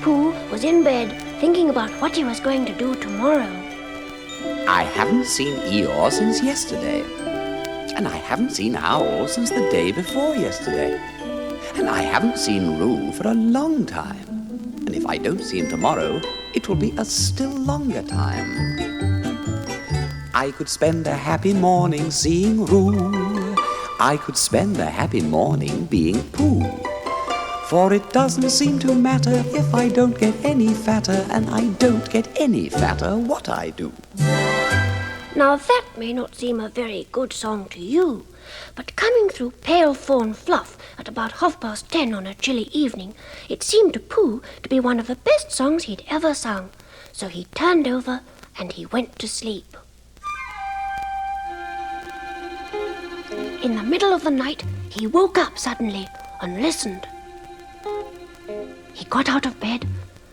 Pooh was in bed thinking about what he was going to do tomorrow. I haven't seen Eeyore since yesterday. And I haven't seen Owl since the day before yesterday. And I haven't seen Roo for a long time. And if I don't see him tomorrow, it will be a still longer time. I could spend a happy morning seeing Roo. I could spend a happy morning being Pooh. For it doesn't seem to matter if I don't get any fatter, and I don't get any fatter what I do. Now that may not seem a very good song to you, but coming through pale fawn fluff at about 10:30 on a chilly evening, it seemed to Pooh to be one of the best songs he'd ever sung. So he turned over and he went to sleep. In the middle of the night, he woke up suddenly and listened. He got out of bed,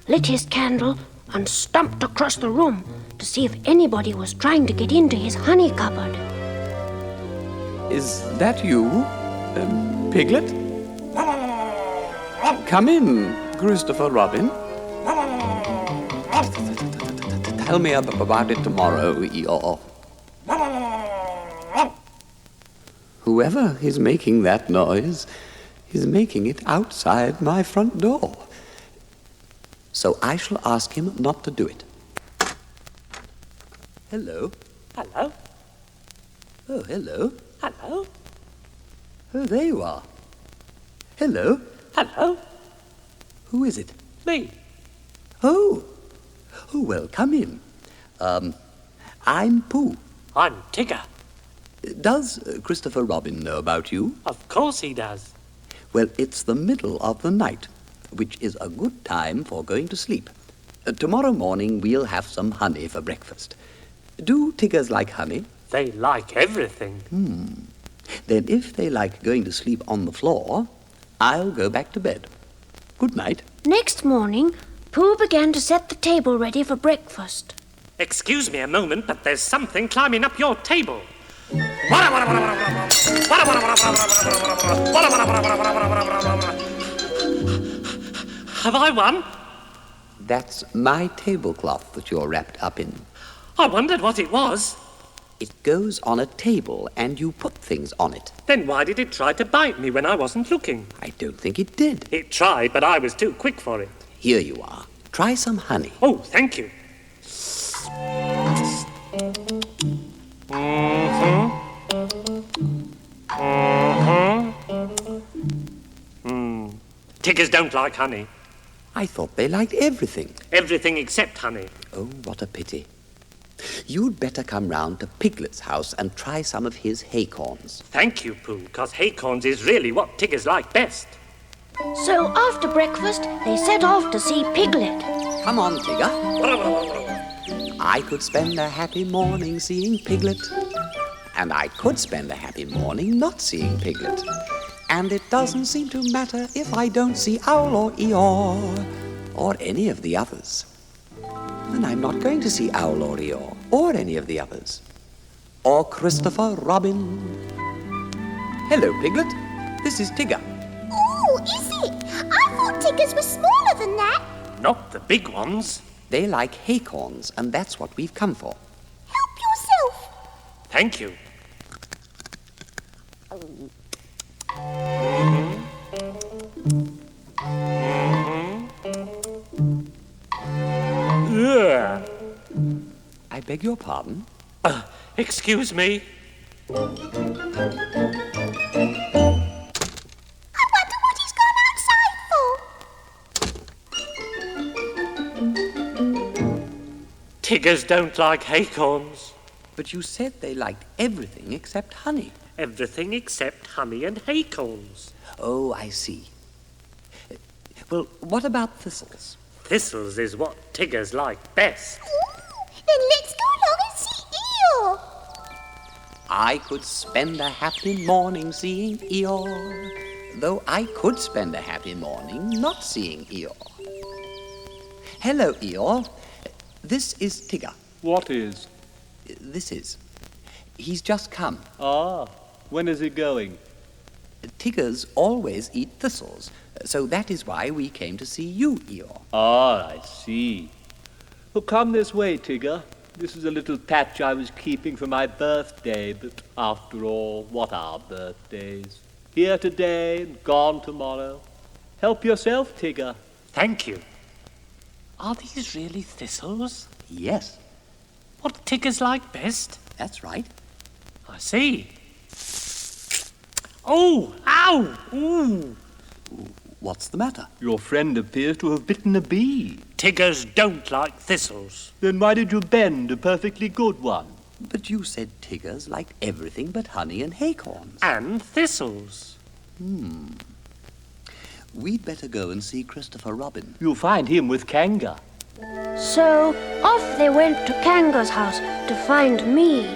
lit his candle, and stumped across the room to see if anybody was trying to get into his honey cupboard. Is that you, Piglet? Come in, Christopher Robin. Tell me about it tomorrow, Eeyore. Whoever is making that noise is making it outside my front door. So I shall ask him not to do it. Hello. Hello. Oh, hello. Hello. Oh, there you are. Hello. Hello. Who is it? Me. Oh. Oh, well, come in. I'm Pooh. I'm Tigger. Does Christopher Robin know about you? Of course he does. Well, it's the middle of the night, which is a good time for going to sleep. Tomorrow morning we'll have some honey for breakfast. Do Tiggers like honey? They like everything. Then if they like going to sleep on the floor, I'll go back to bed. Good night. Next morning, Pooh began to set the table ready for breakfast. Excuse me a moment, but there's something climbing up your table. Have I won? That's my tablecloth that you're wrapped up in. I wondered what it was. It goes on a table and you put things on it. Then why did it try to bite me when I wasn't looking? I don't think it did. It tried, but I was too quick for it. Here you are. Try some honey. Oh, thank you. Tiggers don't like honey. I thought they liked everything. Everything except honey. Oh, what a pity. You'd better come round to Piglet's house and try some of his haycorns. Thank you, Pooh, because haycorns is really what Tiggers like best. So after breakfast, they set off to see Piglet. Come on, Tigger. I could spend a happy morning seeing Piglet. And I could spend a happy morning not seeing Piglet. And it doesn't seem to matter if I don't see Owl or Eeyore or any of the others. And I'm not going to see Owl or Eeyore or any of the others. Or Christopher Robin. Hello, Piglet. This is Tigger. Oh, is it? I thought Tiggers were smaller than that. Not the big ones. They like haycorns, and that's what we've come for. Help yourself. Thank you. I beg your pardon? Excuse me. I wonder what he's gone outside for. Tiggers don't like haycorns. But you said they liked everything except honey. Everything except honey and haycorns. Oh, I see. Well, what about thistles? Thistles is what Tiggers like best. Then let's go along and see Eeyore. I could spend a happy morning seeing Eeyore, though I could spend a happy morning not seeing Eeyore. Hello, Eeyore. This is Tigger. What is? This is. He's just come. Ah, when is he going? Tigers always eat thistles, so that is why we came to see you, Eeyore. Ah, I see. Well, come this way, Tigger. This is a little patch I was keeping for my birthday, but after all, what are birthdays? Here today and gone tomorrow. Help yourself, Tigger. Thank you. Are these really thistles? Yes, What do Tiggers like best? that's right. I see. Oh, ow, ooh. What's the matter? Your friend appears to have bitten a bee. Tiggers don't like thistles. Then why did you bend a perfectly good one? But you said tigers liked everything but honey and acorns. And thistles. We'd better go and see Christopher Robin. You'll find him with Kanga. So off they went to Kanga's house to find me.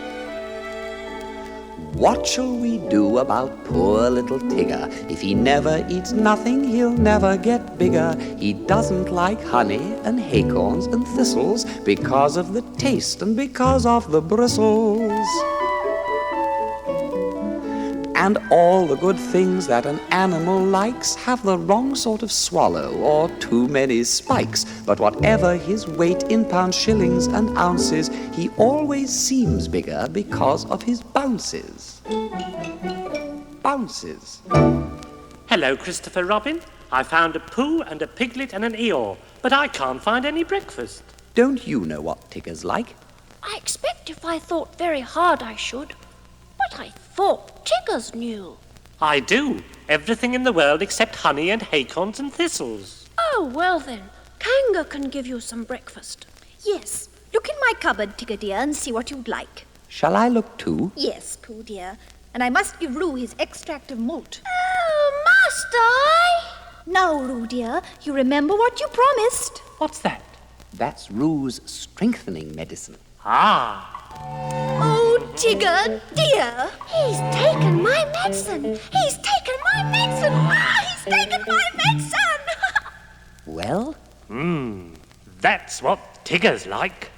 What shall we do about poor little Tigger? If he never eats nothing, he'll never get bigger. He doesn't like honey and acorns and thistles because of the taste and because of the bristles. And all the good things that an animal likes have the wrong sort of swallow or too many spikes. But whatever his weight in pounds, shillings, and ounces, he always seems bigger because of his bounces. Bounces. Hello, Christopher Robin. I found a Pooh and a Piglet and an Eeyore, but I can't find any breakfast. Don't you know what Tigger's like? I expect if I thought very hard I should. But I thought Tiggers knew. I do. Everything in the world except honey and acorns and thistles. Oh, well then, Kanga can give you some breakfast. Yes. Look in my cupboard, Tigger dear, and see what you'd like. Shall I look too? Yes, Pooh dear. And I must give Roo his extract of malt. Oh, must I? Now, Roo dear, you remember what you promised. What's that? That's Roo's strengthening medicine. Ah, Oh, Tigger dear. He's taken my medicine. He's taken my medicine. Ah, he's taken my medicine. Well, that's what Tiggers like.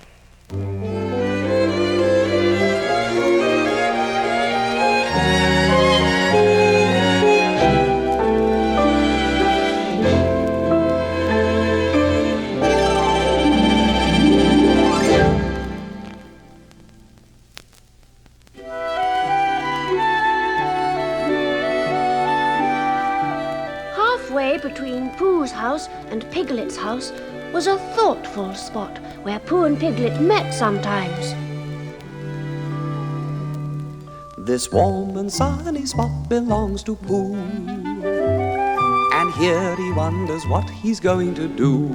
Halfway between Pooh's house and Piglet's house was a thoughtful spot where Pooh and Piglet met sometimes. this warm and sunny spot belongs to Pooh. And here he wonders what he's going to do.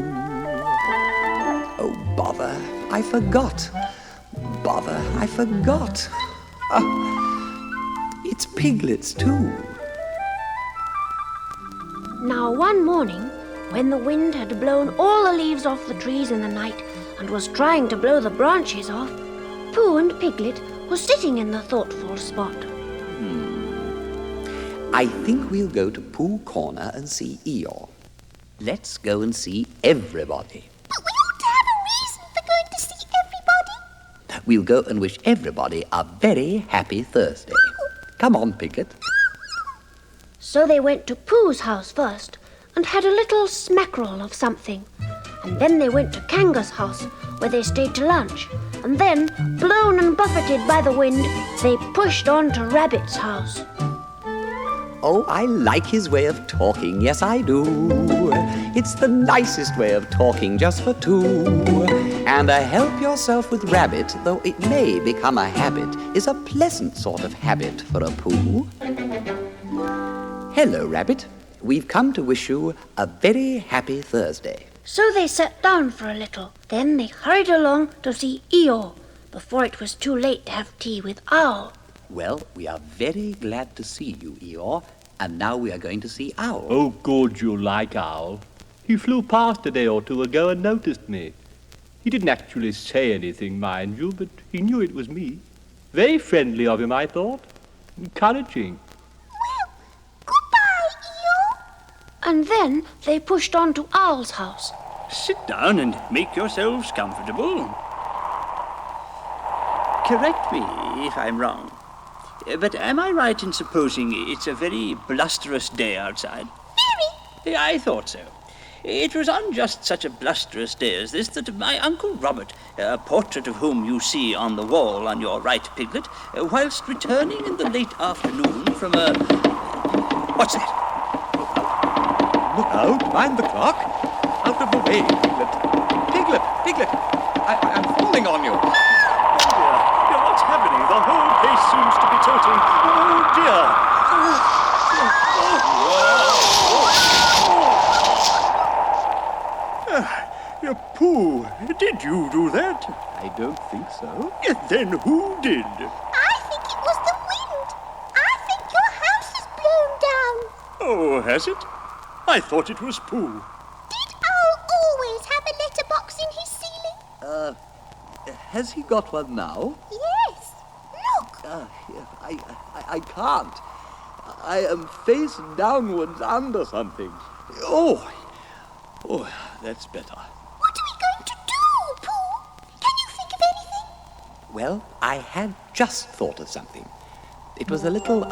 Oh, bother, I forgot. Bother, I forgot. It's piglets, too. Now one morning, when the wind had blown all the leaves off the trees in the night and was trying to blow the branches off, Pooh and Piglet were sitting in the thoughtful spot. I think we'll go to Pooh Corner and see Eeyore. Let's go and see everybody. But we ought to have a reason for going to see everybody. We'll go and wish everybody a very happy Thursday. Come on, Piglet. So they went to Pooh's house first and had a little smackerel of something. And then they went to Kanga's house, where they stayed to lunch. And then, blown and buffeted by the wind, they pushed on to Rabbit's house. Oh, I like his way of talking, yes I do. It's the nicest way of talking just for two. And a help yourself with Rabbit, though it may become a habit, is a pleasant sort of habit for a Pooh. Hello, Rabbit. We've come to wish you a very happy Thursday. So they sat down for a little. Then they hurried along to see Eeyore, before it was too late to have tea with Owl. Well, we are very glad to see you, Eeyore. And now we are going to see Owl. Oh, good you like Owl. He flew past a day or two ago and noticed me. He didn't actually say anything, mind you, but he knew it was me. Very friendly of him, I thought. Encouraging. Well, goodbye, Eeyore. And then they pushed on to Owl's house. Sit down and make yourselves comfortable. Correct me if I'm wrong. But am I right in supposing it's a very blusterous day outside? Very. I thought so. It was on just such a blusterous day as this that my Uncle Robert, a portrait of whom you see on the wall on your right, Piglet, whilst returning in the late afternoon from a... What's that? Look out, mind the clock. Out of the way, Piglet. Piglet, I'm falling on you. Oh dear, what's happening? The whole place seems to be tilting. Oh dear. Pooh, did you do that? I don't think so. Then who did? I think it was the wind. I think your house is blown down. Oh, has it? I thought it was Pooh. Did Owl always have a letterbox in his ceiling? Has he got one now? Yes. Look. I can't. I am face downwards under something. Oh, that's better. What are we going to do, Pooh? Can you think of anything? Well, I had just thought of something. It was a little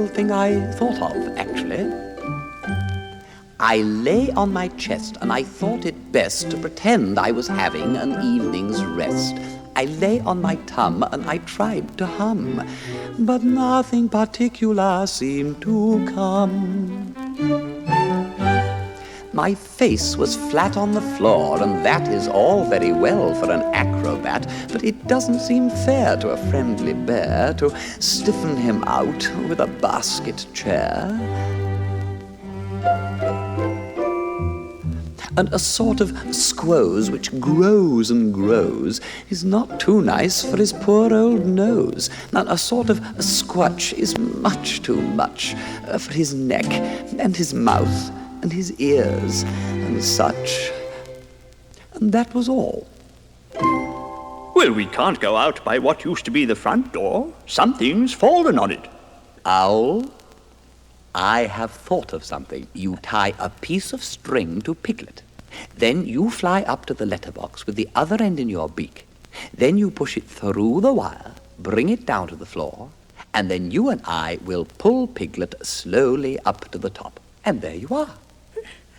thing I thought of, actually. I lay on my chest and I thought it best to pretend I was having an evening's rest. I lay on my tum and I tried to hum, but nothing particular seemed to come. My face was flat on the floor, and that is all very well for an acrobat, but it doesn't seem fair to a friendly bear to stiffen him out with a basket chair. And a sort of squoze which grows and grows is not too nice for his poor old nose. And a sort of squatch is much too much for his neck and his mouth and his ears and such. And that was all. Well, we can't go out by what used to be the front door. Something's fallen on it. Owl, I have thought of something. You tie a piece of string to Piglet. Then you fly up to the letterbox with the other end in your beak. Then you push it through the wire, bring it down to the floor, and then you and I will pull Piglet slowly up to the top. And there you are.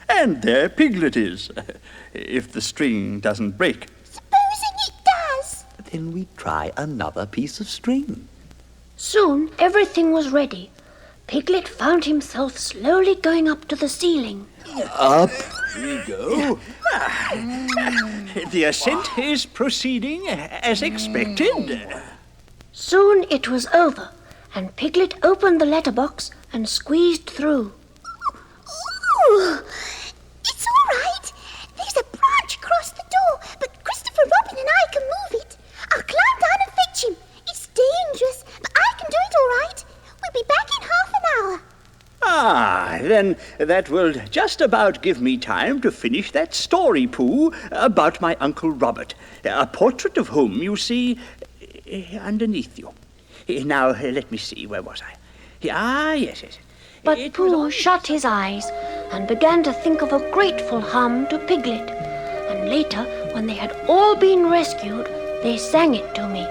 And there Piglet is, if the string doesn't break. Supposing it does. Then we try another piece of string. Soon everything was ready. Piglet found himself slowly going up to the ceiling. Up we go. The ascent is proceeding as expected. Soon it was over, and Piglet opened the letterbox and squeezed through. Ooh, it's all right. There's a branch across the door, but Christopher Robin and I can move it. I'll climb down and fetch him. It's dangerous, but I can do it all right. We'll be back in half an hour. Then that will just about give me time to finish that story, Pooh, about my Uncle Robert, a portrait of whom you see underneath you. Now, let me see, where was I? Yes. But It was Pooh on- shut his eyes and began to think of a grateful hum to Piglet. And later, when they had all been rescued, they sang it to me.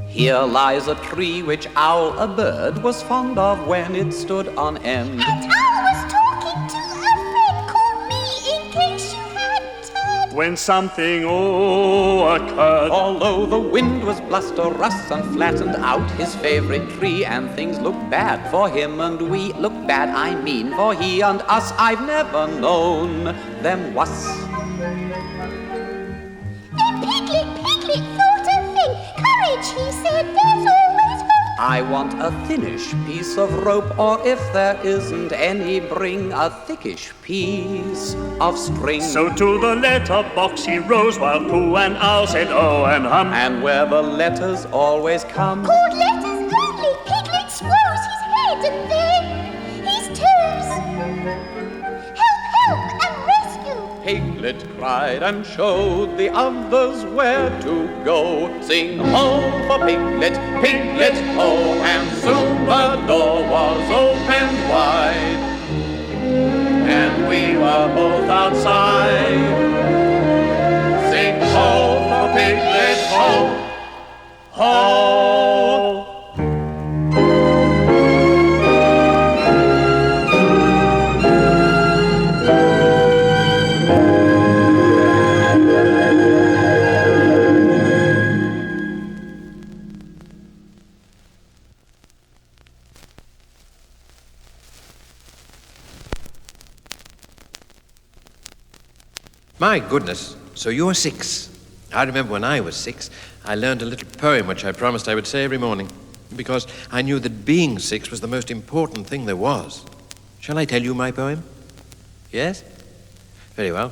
Here lies a tree which Owl, a bird, was fond of when it stood on end. And I was talking to a friend called me, in case you hadn't heard. When something occurred. Although the wind was blusterous and flattened out his favorite tree, and things looked bad for him and we looked bad, I mean, for he and us, I've never known them was. Then Piglet thought a thing. Courage, he said, there's always hope. I want a thinnish piece of rope, or if there isn't any, bring a thickish piece of string. So to the letterbox he rose, while Pooh and Owl said oh and hum. And where the letters always come, Called letters only, Piglet swose his head and then his toes. Help, and rescue. Piglet cried and showed the others where to go. Sing ho for Piglet, Piglet ho, and soon the door was opened wide, and we were both outside. Sing ho for Piglet ho, ho. My goodness, so you're 6. I remember when I was 6, I learned a little poem which I promised I would say every morning, because I knew that being 6 was the most important thing there was. Shall I tell you my poem? Yes? Very well.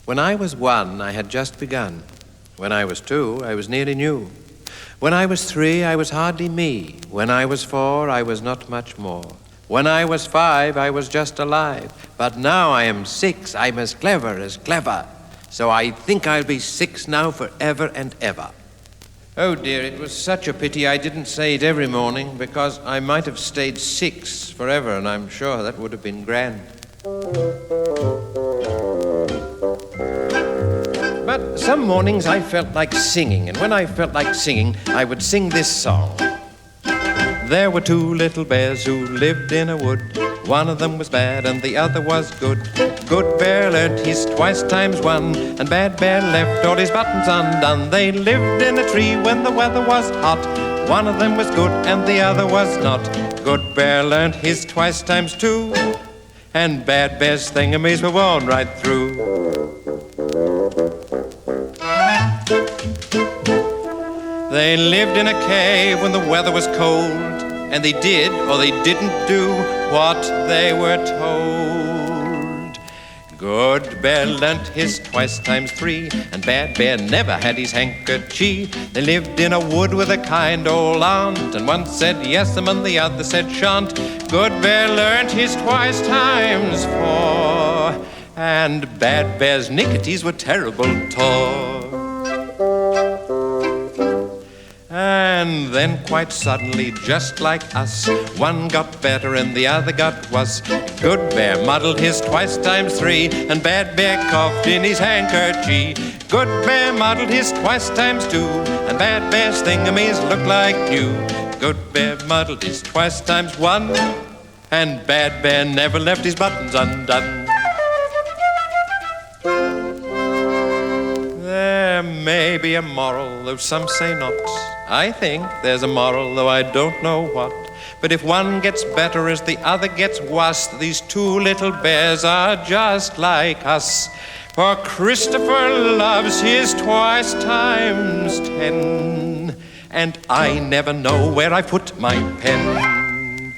When I was 1, I had just begun. When I was 2, I was nearly new. When I was 3, I was hardly me. When I was 4, I was not much more. When I was 5, I was just alive. But now I am 6, I'm as clever. So I think I'll be 6 now forever and ever. Oh dear, it was such a pity I didn't say it every morning, because I might have stayed 6 forever, and I'm sure that would have been grand. But some mornings I felt like singing, and when I felt like singing, I would sing this song. There were 2 little bears who lived in a wood. One of them was bad and the other was good. Good bear learnt his twice times 1, and bad bear left all his buttons undone. They lived in a tree when the weather was hot. One of them was good and the other was not. Good bear learnt his twice times 2, and bad bear's thingamies were worn right through. They lived in a cave when the weather was cold, and they did or they didn't do what they were told. Good bear learnt his twice times 3, and bad bear never had his handkerchief. They lived in a wood with a kind old aunt, and one said yes and the other said shan't. Good bear learnt his twice times 4, and bad bear's nicketies were terrible tore. And then quite suddenly, just like us, one got better and the other got worse. Good bear muddled his twice times 3, and bad bear coughed in his handkerchief. Good bear muddled his twice times 2, and bad bear's thingamies looked like new. Good bear muddled his twice times 1, and bad bear never left his buttons undone. There may be a moral, though some say not. I think there's a moral, though I don't know what. But if one gets better as the other gets worse, these 2 little bears are just like us. For Christopher loves his twice times 10, and I never know where I put my pen.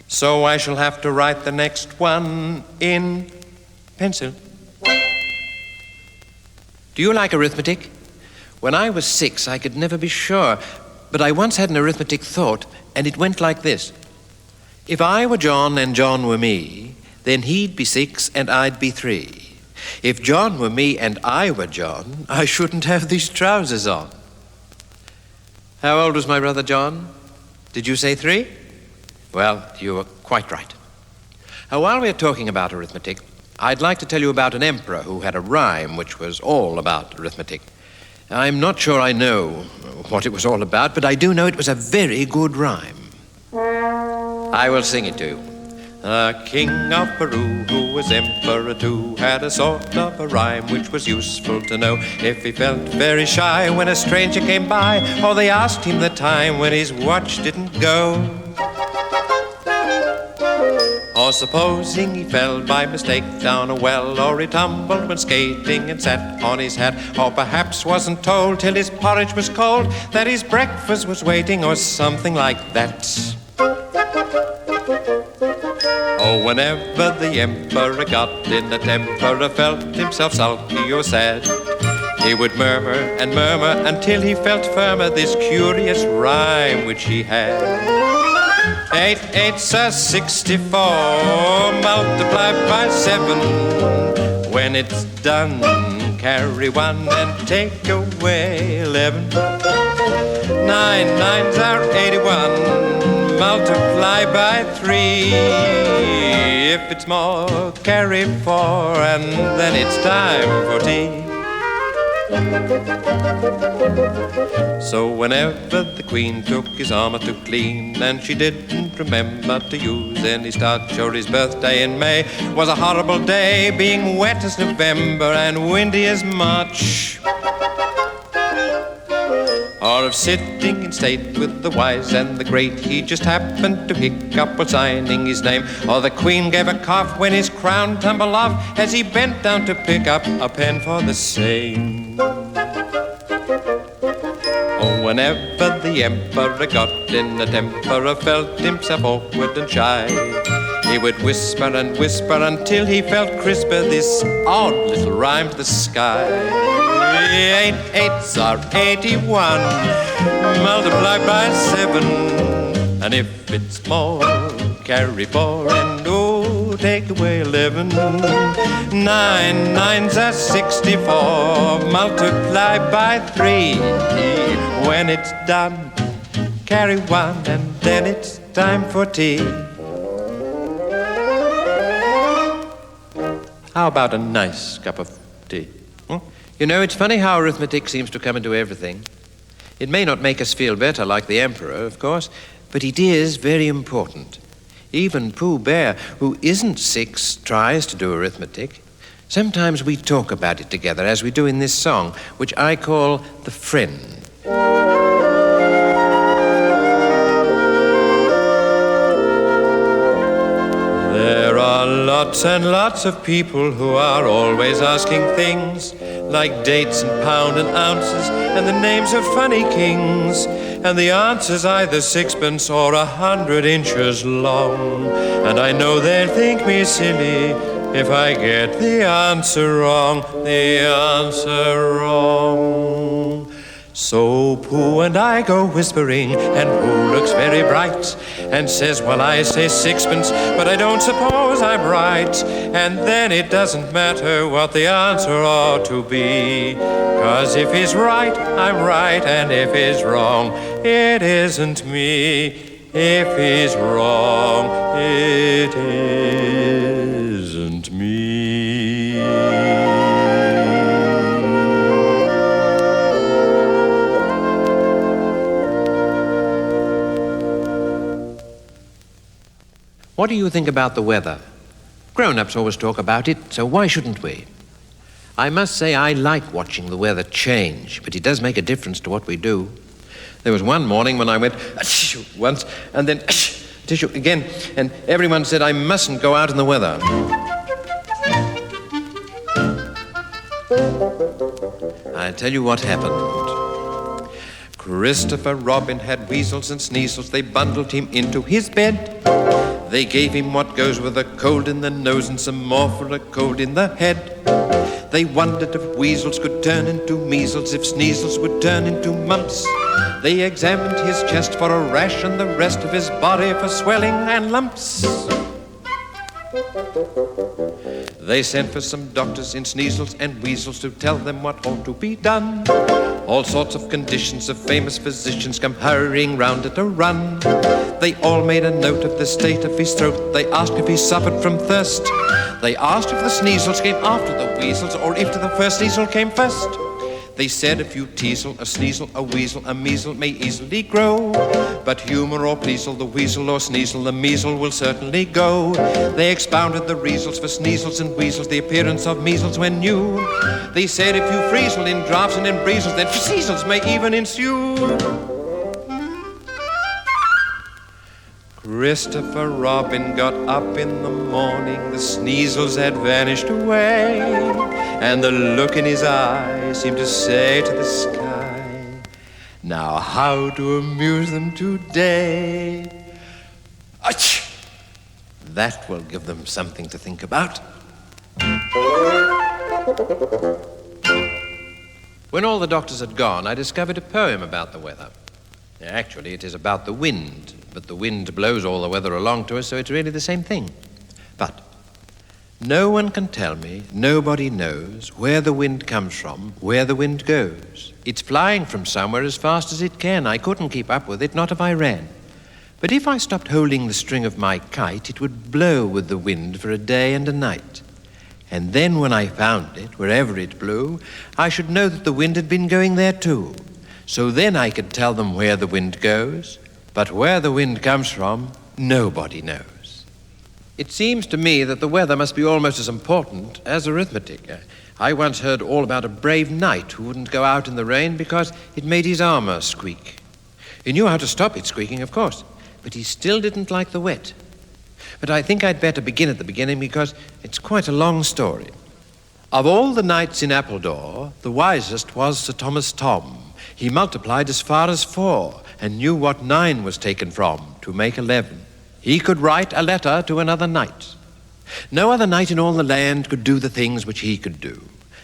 So I shall have to write the next one in pencil. Do you like arithmetic? When I was 6, I could never be sure, but I once had an arithmetic thought, and it went like this. If I were John and John were me, then he'd be 6 and I'd be 3. If John were me and I were John, I shouldn't have these trousers on. How old was my brother John? Did you say 3? Well, you were quite right. While we're talking about arithmetic, I'd like to tell you about an emperor who had a rhyme which was all about arithmetic. I'm not sure I know what it was all about, but I do know it was a very good rhyme. I will sing it to you. The king of Peru, who was emperor too, had a sort of a rhyme which was useful to know. If he felt very shy when a stranger came by, or they asked him the time when his watch didn't go, or supposing he fell by mistake down a well, or he tumbled when skating and sat on his hat, or perhaps wasn't told till his porridge was cold that his breakfast was waiting, or something like that. Oh, whenever the emperor got in a temper or felt himself sulky or sad, he would murmur and murmur until he felt firmer this curious rhyme which he had. 8 8s are 64, multiplied by 7. When it's done, carry 1 and take away 11. 9 9s are 81, multiply by 3. If it's more, carry 4, and then it's time for tea. So whenever the queen took his armor to clean, and she didn't remember to use any starch, or his birthday in May was a horrible day, being wet as November and windy as March, or of sitting in state with the wise and the great. He just happened to hiccup while signing his name. Or the Queen gave a cough when his crown tumbled off as he bent down to pick up a pen for the same. Oh, whenever the Emperor got in a temper or felt himself awkward and shy, he would whisper and whisper until he felt crisper this odd little rhyme to the sky. 8 8s are 81, multiplied by 7. And if it's more, carry 4, and oh, take away 11. 9 9s are 64, multiplied by 3. When it's done, carry 1, and then it's time for tea. How about a nice cup of tea? You know, it's funny how arithmetic seems to come into everything. It may not make us feel better like the Emperor, of course, but it is very important. Even Pooh Bear, who isn't 6, tries to do arithmetic. Sometimes we talk about it together, as we do in this song, which I call The Friend. There are lots and lots of people who are always asking things like dates and pound and ounces and the names of funny kings. And the answer's either 6pence or 100 inches long. And I know they'll think me silly if I get the answer wrong, So Pooh and I go whispering, and Pooh looks very bright and says, well, I say 6pence, but I don't suppose I'm right. And then it doesn't matter what the answer ought to be, 'cause if he's right, I'm right, and if he's wrong, it isn't me. If he's wrong, it isn't me. What do you think about the weather? Grown-ups always talk about it, so why shouldn't we? I must say I like watching the weather change, but it does make a difference to what we do. There was one morning when I went once and then tissue again, and everyone said I mustn't go out in the weather. I tell you what happened. Christopher Robin had weasels and sneezels. They bundled him into his bed. They gave him what goes with a cold in the nose and some more for a cold in the head. They wondered if weasels could turn into measles, if sneezels would turn into mumps. They examined his chest for a rash and the rest of his body for swelling and lumps. They sent for some doctors in sneezels and weasels to tell them what ought to be done. All sorts of conditions of famous physicians come hurrying round at a run. They all made a note of the state of his throat. They asked if he suffered from thirst. They asked if the sneezels came after the weasels or if the first sneezel came first. They said if you teasel, a sneezel, a weasel, a measle may easily grow. But humour or pleasel, the weasel or sneezel, the measle will certainly go. They expounded the reasons for sneezels and weasels, the appearance of measles when new. They said if you freezel in draughts and in breezels, then seasons may even ensue. Christopher Robin got up in the morning, the sneezels had vanished away, and the look in his eye seemed to say to the sky, now how to amuse them today? Achoo! That will give them something to think about. When all the doctors had gone, I discovered a poem about the weather. Actually, it is about the wind, but the wind blows all the weather along to us, so it's really the same thing. But no one can tell me, nobody knows, where the wind comes from, where the wind goes. It's flying from somewhere as fast as it can. I couldn't keep up with it, not if I ran. But if I stopped holding the string of my kite, it would blow with the wind for a day and a night. And then when I found it, wherever it blew, I should know that the wind had been going there too. So then I could tell them where the wind goes, but where the wind comes from, nobody knows. It seems to me that the weather must be almost as important as arithmetic. I once heard all about a brave knight who wouldn't go out in the rain because it made his armor squeak. He knew how to stop it squeaking, of course, but he still didn't like the wet. But I think I'd better begin at the beginning because it's quite a long story. Of all the knights in Appledore, the wisest was Sir Thomas Thom. He multiplied as far as 4 and knew what 9 was taken from to make 11. He could write a letter to another knight. No other knight in all the land could do the things which he could do.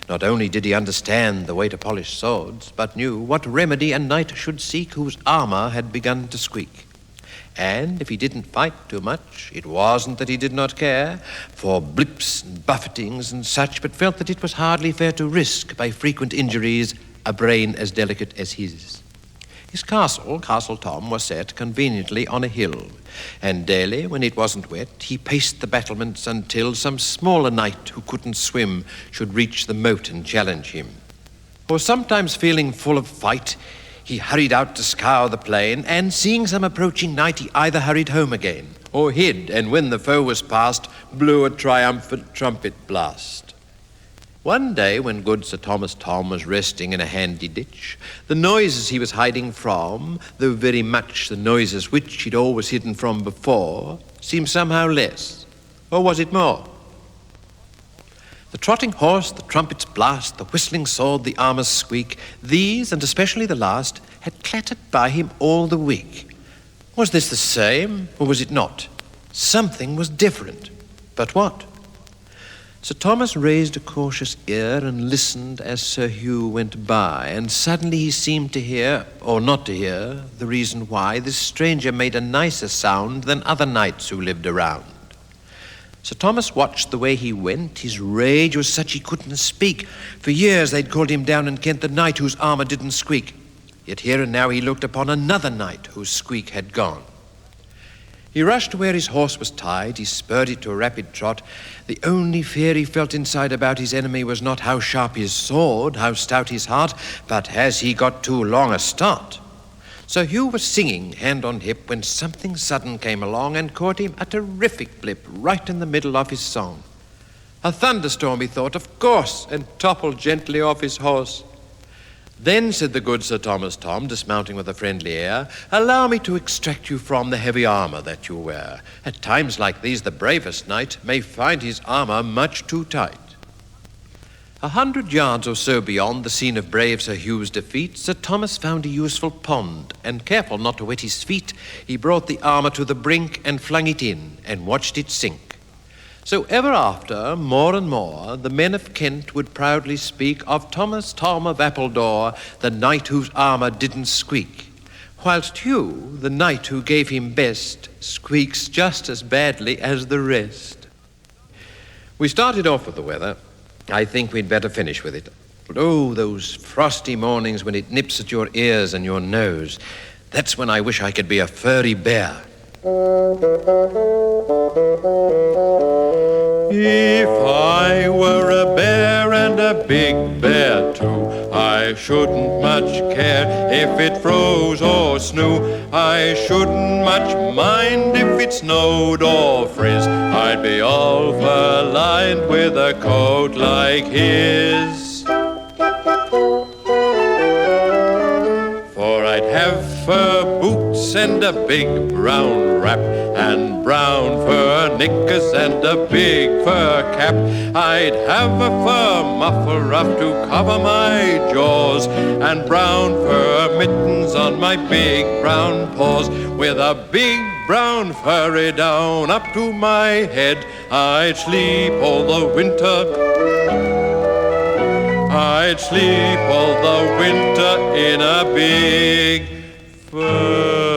Not only did he understand the way to polish swords, but knew what remedy a knight should seek whose armor had begun to squeak. And if he didn't fight too much, it wasn't that he did not care for blips and buffetings and such, but felt that it was hardly fair to risk by frequent injuries a brain as delicate as his. His castle, Castle Tom, was set conveniently on a hill, and daily, when it wasn't wet, he paced the battlements until some smaller knight who couldn't swim should reach the moat and challenge him. Or sometimes feeling full of fight, he hurried out to scour the plain, and seeing some approaching knight, he either hurried home again, or hid, and when the foe was past, blew a triumphant trumpet blast. One day, when good Sir Thomas Thom was resting in a handy ditch, the noises he was hiding from, though very much the noises which he'd always hidden from before, seemed somehow less. Or was it more? The trotting horse, the trumpet's blast, the whistling sword, the armor's squeak, these, and especially the last, had clattered by him all the week. Was this the same, or was it not? Something was different. But what? Sir Thomas raised a cautious ear and listened as Sir Hugh went by, and suddenly he seemed to hear, or not to hear, the reason why this stranger made a nicer sound than other knights who lived around. Sir Thomas watched the way he went. His rage was such he couldn't speak. For years they'd called him down in Kent the knight whose armor didn't squeak. Yet here and now he looked upon another knight whose squeak had gone. He rushed to where his horse was tied. He spurred it to a rapid trot. The only fear he felt inside about his enemy was not how sharp his sword, how stout his heart, but has he got too long a start? Sir Hugh was singing, hand on hip, when something sudden came along and caught him a terrific blip right in the middle of his song. A thunderstorm, he thought, of course, and toppled gently off his horse. Then, said the good Sir Thomas Thom, dismounting with a friendly air, allow me to extract you from the heavy armor that you wear. At times like these, the bravest knight may find his armor much too tight. 100 yards or so beyond the scene of brave Sir Hugh's defeat, Sir Thomas found a useful pond, and careful not to wet his feet, he brought the armor to the brink and flung it in, and watched it sink. So ever after, more and more, the men of Kent would proudly speak of Thomas Thom of Appledore, the knight whose armor didn't squeak, whilst Hugh, the knight who gave him best, squeaks just as badly as the rest. We started off with the weather. I think we'd better finish with it. Oh, those frosty mornings when it nips at your ears and your nose. That's when I wish I could be a furry bear. If I were a bear and a big bear too, I shouldn't much care if it froze or snow. I shouldn't much mind if it snowed or frizzed. I'd be all fur-lined with a coat like his. For I'd have fur boots and a big brown wrap, and brown fur knickers and a big fur cap. I'd have a fur muffler ruff to cover my jaws, and brown fur mittens on my big brown paws. With a big brown furry down up to my head, I'd sleep all the winter. I'd sleep all the winter in a big fur